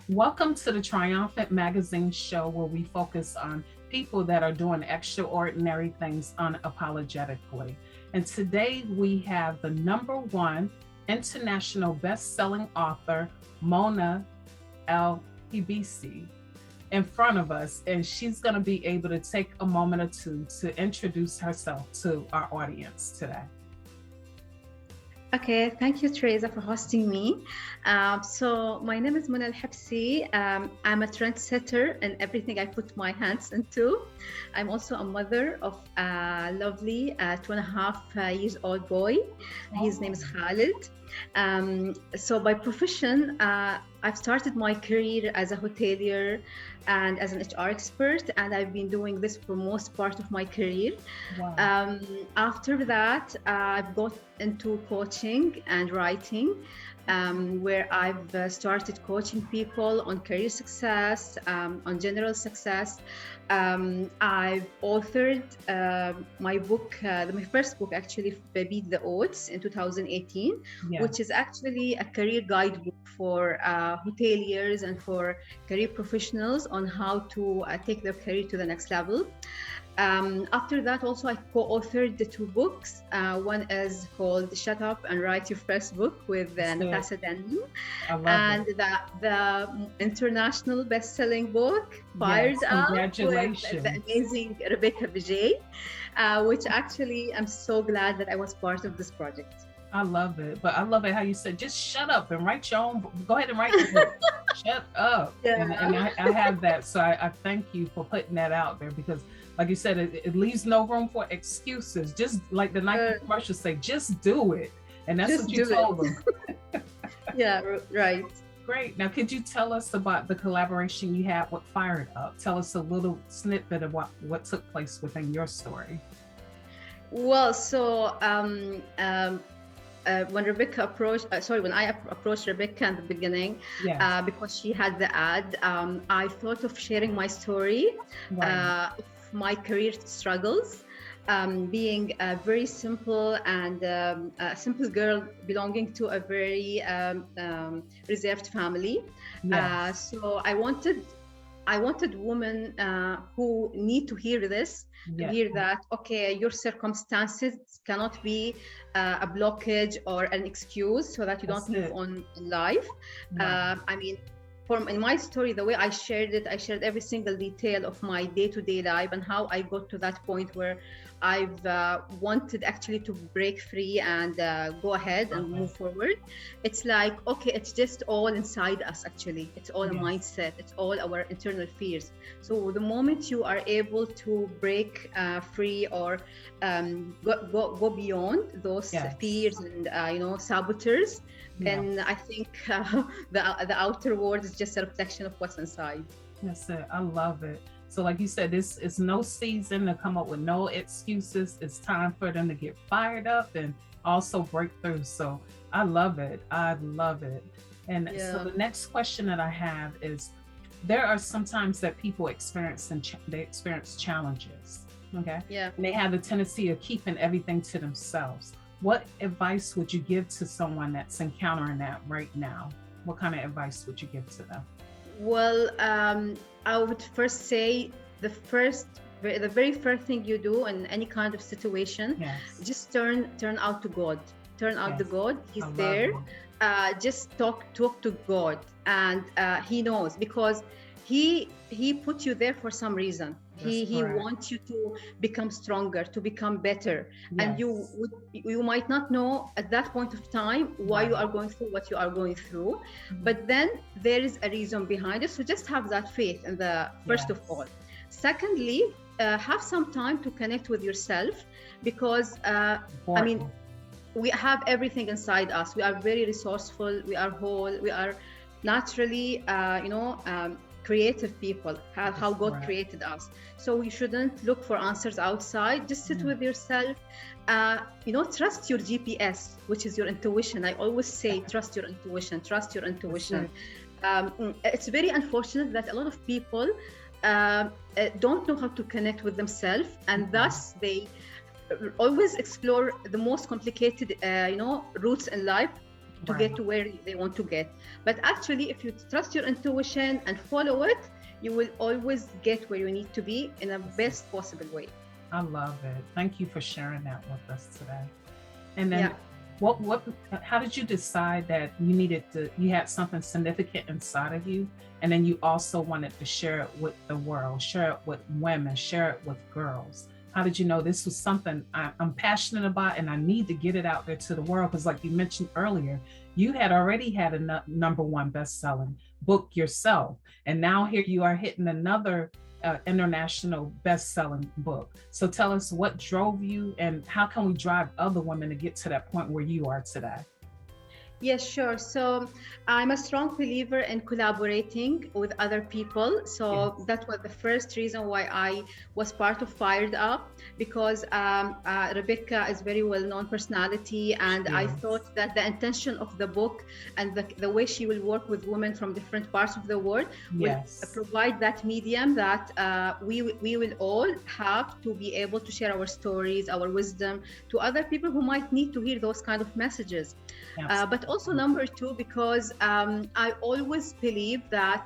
Welcome to the Triumphant magazine show where we focus on people that are doing extraordinary things unapologetically. And today we have the number one international best-selling author, Mona AlHebsi, in front of us, and she's going to be able to take a moment or two to introduce herself to our audience today. Okay, thank you, Teresa, for hosting me. So my name is Mona AlHebsi. I'm a trendsetter in everything I put my hands into. I'm also a mother of a lovely 2.5 years old boy. His name is Khalid. So by profession, I've started my career as a hotelier and as an HR expert, and I've been doing this for most part of my career. Wow. After that, I've got into coaching and writing, where I've started coaching people on career success, on general success. I've authored my book, my first book actually, Beat the Odds, in 2018, Yeah. which is actually a career guidebook for hoteliers and for career professionals on how to take their career to the next level. After that, also, I co-authored the two books. One is called Shut Up and Write Your First Book with Natasha Denman, I love and it. the international best-selling book, Fired Yes, Up, with the congratulations. amazing Rebecca Vijay, which actually I'm so glad that I was part of this project. I love it. But I love it how you said, just shut up and write your own book. Go ahead and write the book. Shut up. And Yeah. I have that. So I thank you for putting that out there because, like you said, it leaves no room for excuses. Just like the Nike commercials say, just do it. And that's Just what you do it. told them. Yeah, right. Great. Now, could you tell us about the collaboration you had with Fired Up? Tell us a little snippet of what took place within your story. Well, so when Rebecca approached, when I approached Rebecca in the beginning, Yes. because she had the ad, I thought of sharing my story Right. of my career struggles, being a very simple and a simple girl belonging to a very reserved family. Yes. So I wanted women who need to hear this, to Yes. hear that, okay, your circumstances cannot be a blockage or an excuse so that you That's don't move it. on in life. Right. I mean, in my story, the way I shared every single detail of my day-to-day life and how I got to that point where I've wanted actually to break free and go ahead and Okay. move forward. It's like, okay, it's just all inside us, actually. It's all a Yes. mindset. It's all our internal fears. So the moment you are able to break free or go beyond those Yes. fears and, saboteurs, Yeah. then I think the outer world is just a reflection of what's inside. That's it. I love it. So, like you said, this is no season to come up with no excuses. It's time for them to get fired up and also break through. So, I love it. I love it. And so, Yeah. the next question that I have is there are sometimes that people they experience challenges. Okay. Yeah. And they have the tendency of keeping everything to themselves. What advice would you give to someone that's encountering that right now? What kind of advice would you give to them? Well, I would first say the very first thing you do in any kind of situation, Yes. just turn out to God. Turn out to Yes. God. I He's love there. it. Just talk to God, and He knows, because He put you there for some reason. That's He correct. wants you to become stronger, to become better, and Yes. you might not know at that point of time why you Right. are going through what you are going through, Mhm. but then there is a reason behind it. So just have that faith in the first of Yes. all. Secondly, have some time to connect with yourself, because I mean, Important. we have everything inside us. We are very resourceful. We are whole. We are naturally, creative people. How That's God correct. created us. So we shouldn't look for answers outside. Just sit Mm. with yourself. Trust your GPS, which is your intuition. I always say, trust your intuition. Trust your That's intuition. it. It's very unfortunate that a lot of people don't know how to connect with themselves, and thus they always explore the most complicated, routes in life, to get to where they want to get. But actually, if you trust your intuition and follow it, you will always get where you need to be in a best possible way. I love it. Thank you for sharing that with us today. And then Yeah. what how did you decide that you had something significant inside of you, and then you also wanted to share it with the world, share it with women, share it with girls? How did you know this was something I'm passionate about and I need to get it out there to the world? Because like you mentioned earlier, you had already had a number one best-selling book yourself, and now here you are hitting another international best-selling book. So tell us what drove you, and how can we drive other women to get to that point where you are today? Yes, sure. So I'm a strong believer in collaborating with other people. So Yes. that was the first reason why I was part of Fired Up, because Rebecca is very well-known personality, and I Yes. thought that the intention of the book and the way she will work with women from different parts of the world will Yes. provide that medium that we will all have to be able to share our stories, our wisdom to other people who might need to hear those kind of messages. But also number two, because I always believe that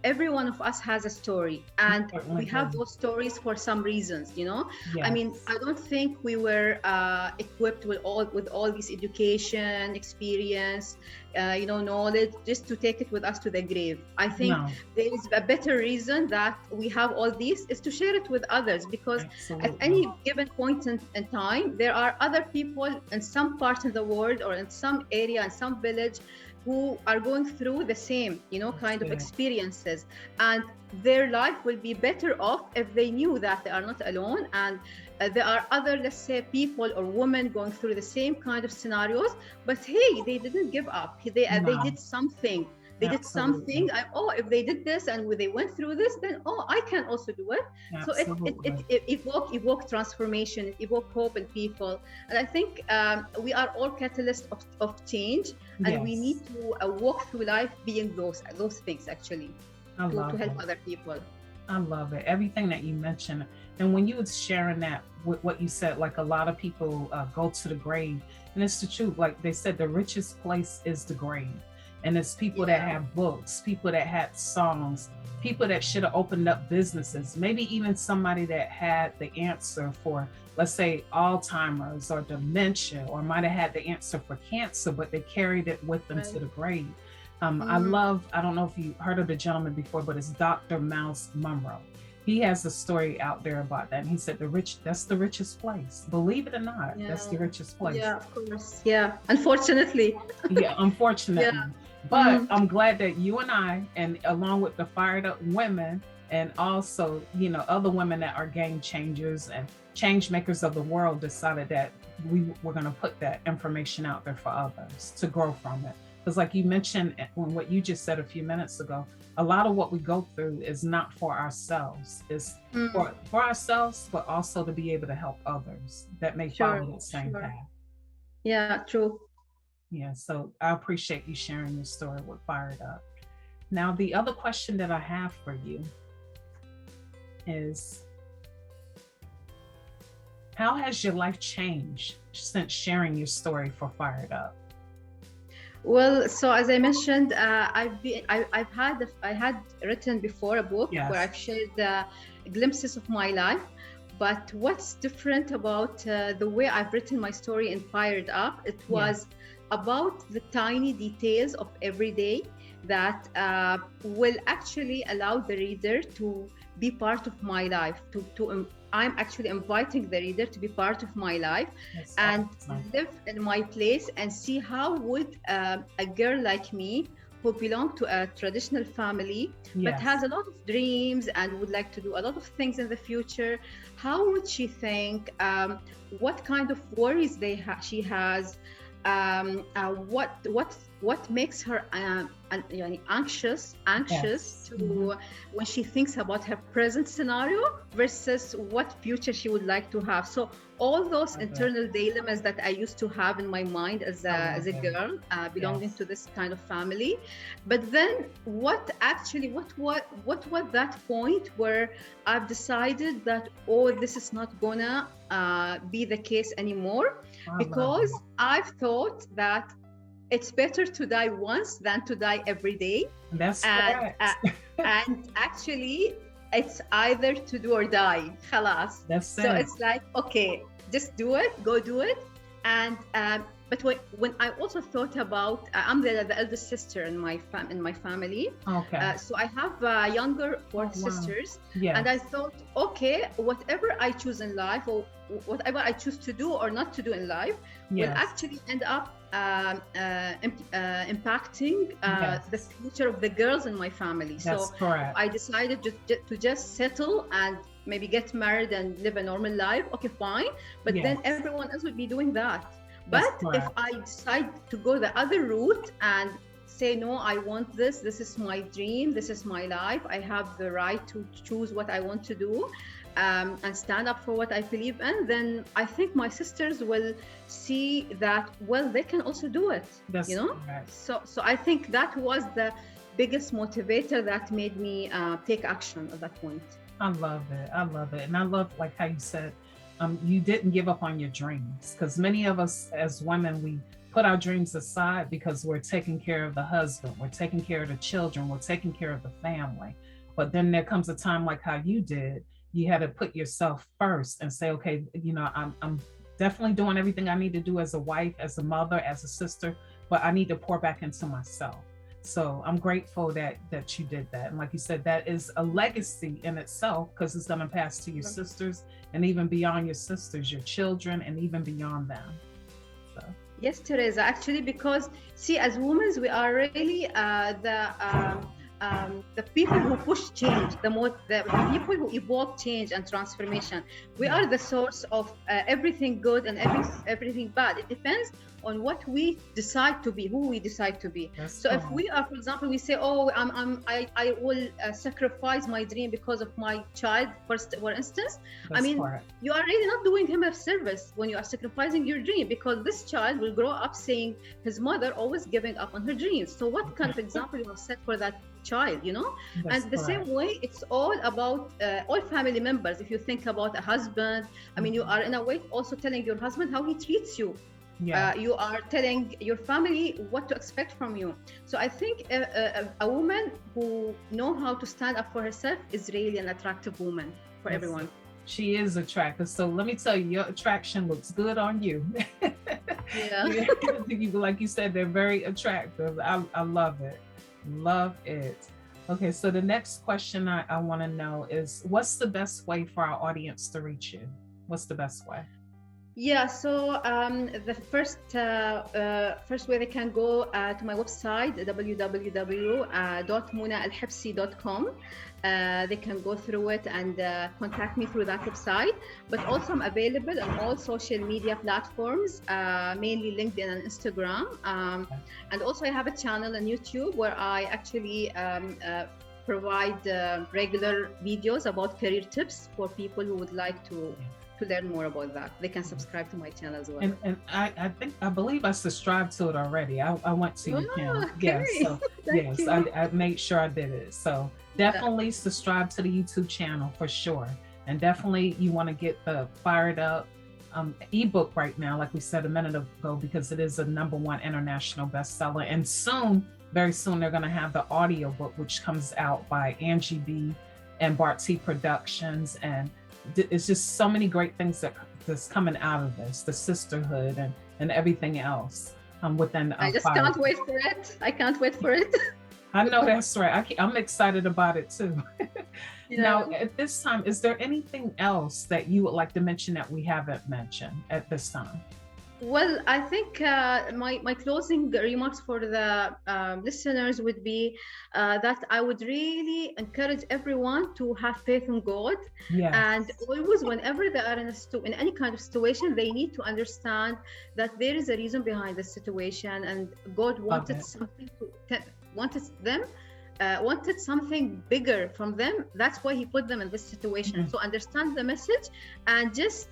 every one of us has a story, and we have those stories for some reasons, you know. Yes. I mean, I don't think we were equipped with all this education, experience, knowledge just to take it with us to the grave. I think there is a better reason that we have all these is to share it with others, because at any given point in time, there are other people in some part of the world or in some area, in some village, who are going through the same, kind of experiences, and their life will be better off if they knew that they are not alone, and there are other, let's say, people or women going through the same kind of scenarios, but hey, they didn't give up. They did something. They did something. If they did this and they went through this, then I can also do it. Absolutely. So it evoked transformation, it evoked hope in people. And I think we are all catalysts of change, and we need to walk through life being those things, actually, to help other people. I love it. Everything that you mentioned. And when you was sharing that, what you said, like a lot of people go to the grave, and it's the truth. Like they said, the richest place is the grave. And it's people that have books, people that had songs, people that should have opened up businesses, maybe even somebody that had the answer for, let's say, Alzheimer's or dementia, or might have had the answer for cancer, but they carried it with them to the grave. I don't know if you heard of the gentleman before, but it's Dr. Miles Monroe. He has a story out there about that. And he said that's the richest place. Believe it or not, that's the richest place. Yeah, of course. Yeah, unfortunately. Unfortunately. But I'm glad that you and I, and along with the Fired Up women, and also, other women that are game changers and change makers of the world, decided that we were going to put that information out there for others to grow from it. Because like you mentioned, when what you just said a few minutes ago, a lot of what we go through is not for ourselves. It's for ourselves, but also to be able to help others that may follow the same path. Yeah, true. Yeah, so I appreciate you sharing your story with Fired Up. Now, the other question that I have for you is, how has your life changed since sharing your story for Fired Up? Well, so as I mentioned, I had written before a book where I've shared glimpses of my life. But what's different about the way I've written my story in Fired Up, it was about the tiny details of every day that will actually allow the reader to be part of my life. I'm actually inviting the reader to be part of my life and live in my place and see how would a girl like me, who belong to a traditional family, but has a lot of dreams and would like to do a lot of things in the future, how would she think? What kind of worries she has? What makes her anxious to when she thinks about her present scenario versus what future she would like to have. So all those internal dilemmas that I used to have in my mind as a girl belonging to this kind of family. But then what was that point where I've decided that this is not gonna be the case anymore, because I've thought that it's better to die once than to die every day. That's and correct. and actually it's either to do or die. Khalas. That's So it. it's like, okay, just do it, go do it. And but when I also thought about, I'm the eldest sister in my family. Okay. So I have younger four wow. sisters. Yeah. And I thought, okay, whatever I choose in life, or whatever I choose to do or not to do in life, will Yes. actually end up impacting Yes. the future of the girls in my family. That's So correct. I decided to just settle and maybe get married and live a normal life. Okay, fine. But Yes. then everyone else would be doing that. That's But if correct. I decide to go the other route and say, no, I want this is my dream, this is my life, I have the right to choose what I want to do, and stand up for what I believe in, then I think my sisters will see that, well, they can also do it. That's you know. correct. So I think that was the biggest motivator that made me take action at that point. I love it. I love it. And I love like how you said, you didn't give up on your dreams, because many of us as women, we put our dreams aside because we're taking care of the husband, we're taking care of the children, we're taking care of the family. But then there comes a time like how you did, you had to put yourself first and say, okay, you know, I'm definitely doing everything I need to do as a wife, as a mother, as a sister, but I need to pour back into myself. So I'm grateful that you did that. And like you said, that is a legacy in itself, because it's going to pass to your sisters, and even beyond your sisters, your children, and even beyond them. So. Yes, Teresa, actually, because see, as women, we are really the people who push change, the people who evoke change and transformation. We are the source of everything good and everything bad. It depends on what we decide to be, who we decide to be. That's so right. If we are, for example, we say, oh, I will sacrifice my dream because of my child, for instance. That's I mean, correct. you are really not doing him a service when you are sacrificing your dream, because this child will grow up seeing his mother always giving up on her dreams. So what kind of example you have set for that child, you know? That's And the correct. same way, it's all about all family members. If you think about a husband, I mean, you are in a way also telling your husband how he treats you. Yeah. You are telling your family what to expect from you. So I think a woman who know how to stand up for herself is really an attractive woman for everyone. She is attractive. So let me tell you, your attraction looks good on you. Yeah. Like you said, they're very attractive. I love it. Love it. Okay, so the next question I want to know is, what's the best way for our audience to reach you? What's the best way? Yeah, so the first way they can go to my website, www.munaalhebsi.com. They can go through it and contact me through that website. But also I'm available on all social media platforms, mainly LinkedIn and Instagram. And also I have a channel on YouTube where I actually provide regular videos about career tips for people who would like to learn more about that. They can subscribe to my channel as well. And I believe I subscribed to it already. I went to your channel. Okay. Yes, so yes, I made sure I did it. So definitely subscribe to the YouTube channel for sure. And definitely you want to get the Fired Up ebook right now, like we said a minute ago, because it is a #1 international bestseller. And soon, very soon, they're going to have the audio book, which comes out by Angie B and Bart T Productions. And it's just so many great things that's coming out of this, the sisterhood and everything else within. I just can't wait for it. I can't wait for it. I know that's right. I'm excited about it too. Yeah. Now, at this time, is there anything else that you would like to mention that we haven't mentioned at this time? Well, I think my closing remarks for the listeners would be that I would really encourage everyone to have faith in God. Yes. And always, whenever they are in any kind of situation, they need to understand that there is a reason behind the situation, and God wanted something wanted something bigger from them. That's why he put them in this situation. Mm-hmm. So understand the message and just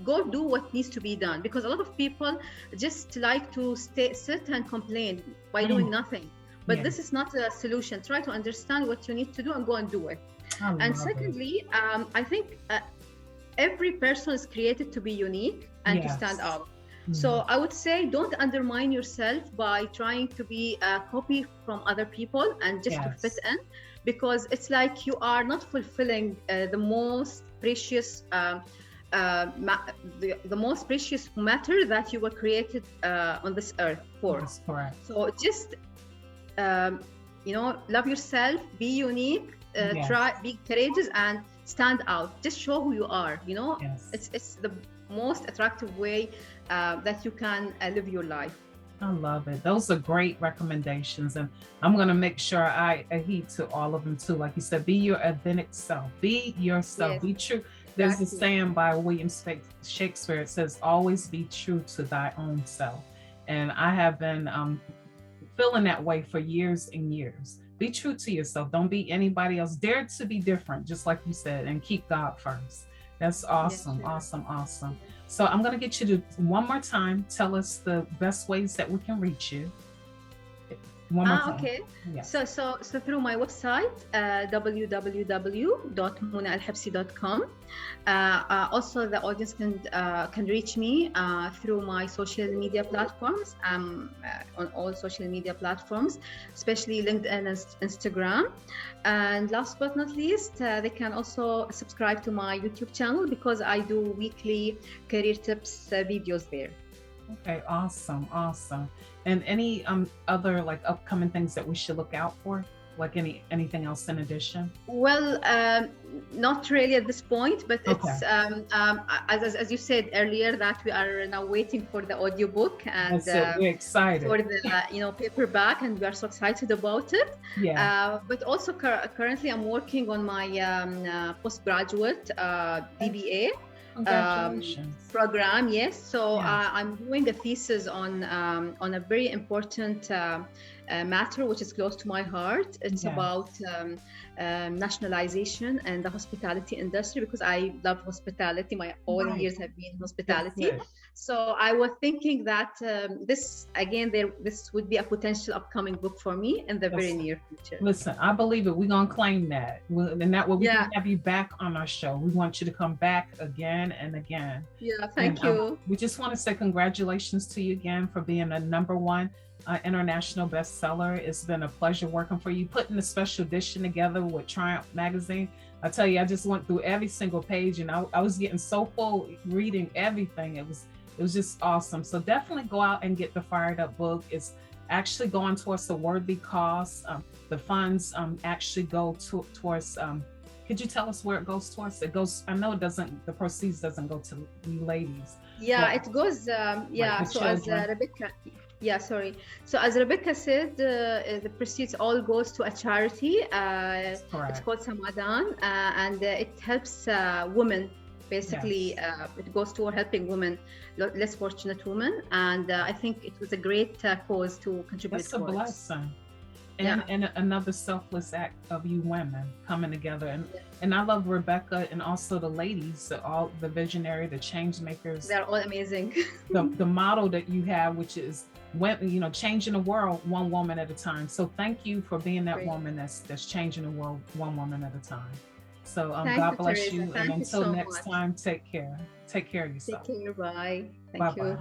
go do what needs to be done, because a lot of people just like to sit and complain by doing nothing. But this is not a solution. Try to understand what you need to do and go and do it. And secondly, I think every person is created to be unique and to stand out. So I would say don't undermine yourself by trying to be a copy from other people and just to fit Yes. in, because it's like you are not fulfilling the most precious the most precious matter that you were created on this earth for. That's correct. So just love yourself, be unique, Yes. try, be courageous, and stand out. Just show who you are. Yes. It's the most attractive way that you can live your life. I love it. Those are great recommendations. And I'm going to make sure I adhere to all of them too. Like you said, be your authentic self, be yourself, Yes, be true. There's a exactly. saying by William Shakespeare. It says, always be true to thy own self. And I have been feeling that way for years and years. Be true to yourself. Don't be anybody else. Dare to be different, just like you said, and keep God first. That's awesome. Yes, sure. Awesome. Awesome. So I'm going to get you to one more time tell us the best ways that we can reach you. One more time. Okay. Yes. So through my website, www.munaalhebsi.com. Also, the audience can reach me through my social media platforms. I'm on all social media platforms, especially LinkedIn and Instagram. And last but not least, they can also subscribe to my YouTube channel because I do weekly career tips videos there. Okay, awesome, awesome. And any other like upcoming things that we should look out for? Like anything else in addition? Well, not really at this point, but it's as you said earlier that we are now waiting for the audiobook and we're excited for the paperback, and we are so excited about it. Yeah. But also currently I'm working on my postgraduate DBA program. Yes, so I'm doing a thesis on a very important matter which is close to my heart. It's about nationalization and the hospitality industry, because I love hospitality. My all years have been hospitality. So I was thinking that this would be a potential upcoming book for me in the very near future. Listen, I believe it. We're gonna claim that, and that way we can have you back on our show. We want you to come back again and again. Yeah, thank you. We just want to say congratulations to you again for being a #1 international bestseller. It's been a pleasure working for you, putting a special edition together with Triumph magazine. I tell you, I just went through every single page, and I was getting so full reading everything. It was just awesome. So definitely go out and get the Fired Up book. It's actually going towards a worthy cause. The funds actually go towards. Could you tell us where it goes towards? It goes. I know it doesn't. The proceeds doesn't go to you ladies. Yeah, it goes. So as Rebecca. Yeah, sorry. So as Rebecca said, the proceeds all goes to a charity. It's called Samadan, and it helps women. Basically, it goes toward helping women, less fortunate women, and I think it was a great cause to contribute. That's a blessing, and another selfless act of you women coming together. And I love Rebecca and also the ladies, all the visionary, the change makers. They're all amazing. the model that you have, which is changing the world one woman at a time. So thank you for being that woman that's changing the world one woman at a time. So God bless you. And until next time, take care. Take care of yourself. Take care. Bye. Thank you.